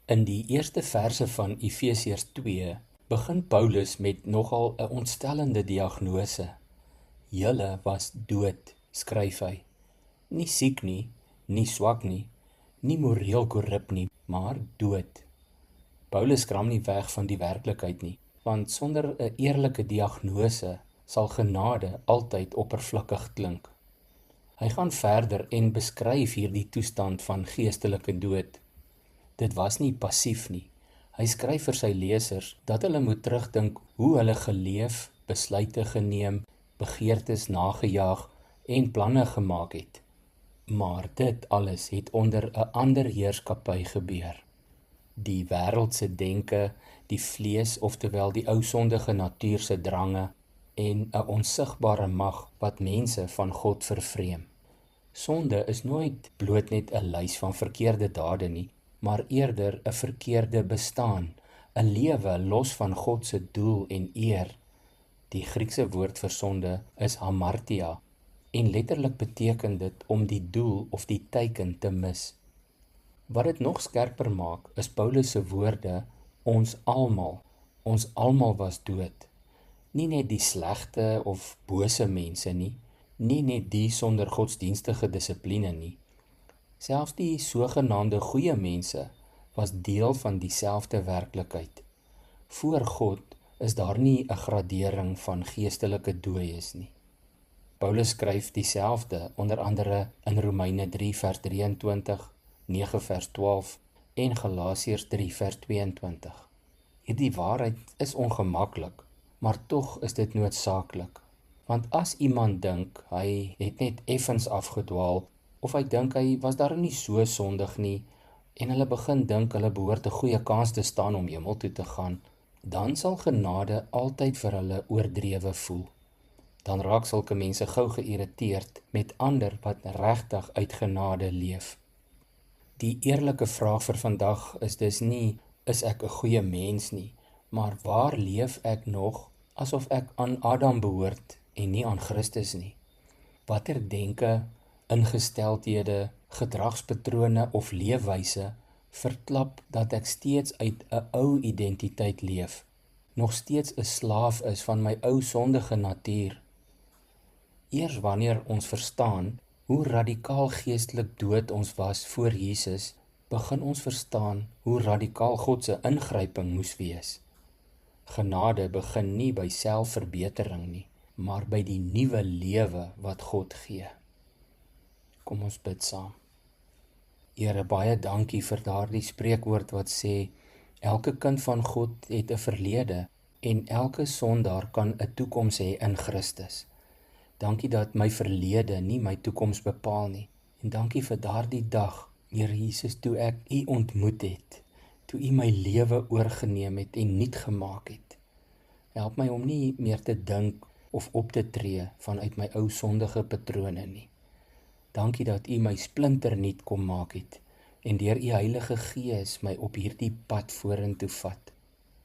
In die eerste verse van Efesiërs 2 begin Paulus met nogal 'n ontstellende diagnose. Julle was dood, skryf hy. Nie siek nie, nie swak nie, nie moreel korrup nie, maar dood. Paulus skram nie weg van die werklikheid nie, want sonder 'n eerlike diagnose sal genade altyd oppervlakkig klink. Hy gaan verder en beskryf hierdie toestand van geestelike dood. Dit was nie passief nie. Hy skryf vir sy lesers dat hulle moet terugdink hoe hulle geleef, besluite geneem, begeertes nagejaag en planne gemaak het. Maar dit alles het onder 'n ander heerskappy gebeur. Die wêreldse denke, die vlees, oftewel die ou sondige natuur se drange en 'n onsigbare mag wat mense van God vervreem. Sonde is nooit bloot net 'n lys van verkeerde dade nie, maar eerder 'n verkeerde bestaan, 'n lewe los van God se doel en eer. Die Griekse woord vir sonde is hamartia en letterlik beteken dit om die doel of die teiken te mis. Wat dit nog skerper maak, is Paulus se woorde, ons almal was dood. Nie net die slegte of bose mense nie, nie net die sonder godsdienstige dissipline nie. Selfs die sogenaamde goeie mense was deel van dieselfde werklikheid. Voor God is daar nie 'n gradering van geestelike dooies nie. Paulus skryf dieselfde onder andere in Romeine 3 vers 23, 9 vers 12 en Galasiërs 3 vers 22. Hierdie waarheid is ongemaklik, maar tog is dit noodsaaklik. Want as iemand dink hy het net effens afgedwaal, of hy dink hy was daar nie so sondig nie, en hulle begin dink hulle behoort 'n goeie kans te staan om hemel toe te gaan, dan sal genade altyd vir hulle oordrewe voel. Dan raak sulke mense gou geïrriteerd met ander wat regtig uit genade leef. Die eerlike vraag vir vandag is dus nie, is ek 'n goeie mens nie, maar waar leef ek nog asof ek aan Adam behoort en nie aan Christus nie? Watter denke, ingesteldhede, gedragspatrone of leefwyse verklap dat ek steeds uit 'n ou identiteit leef, nog steeds 'n slaaf is van my ou sondige natuur? Eers wanneer ons verstaan hoe radikaal geestelik dood ons was voor Jesus, begin ons verstaan hoe radikaal God se ingryping moes wees. Genade begin nie by selfverbetering nie, maar by die nuwe lewe wat God gee. Kom ons bid saam. Here, baie dankie vir daardie spreekwoord wat sê, elke kind van God het 'n verlede en elke sondaar kan 'n toekoms hê in Christus. Dankie dat my verlede nie my toekoms bepaal nie. En dankie vir daardie dag, Here Jesus, toe ek U ontmoet het, toe U my lewe oorgeneem het en nuut gemaak het. Help my om nie meer te dink of op te tree vanuit my ou sondige patrone nie. Dankie dat U my splinternuut kom maak het en deur U Heilige Gees my op hierdie pad vorentoe vat.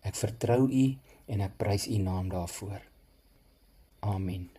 Ek vertrou U en ek prys U naam daarvoor. Amen.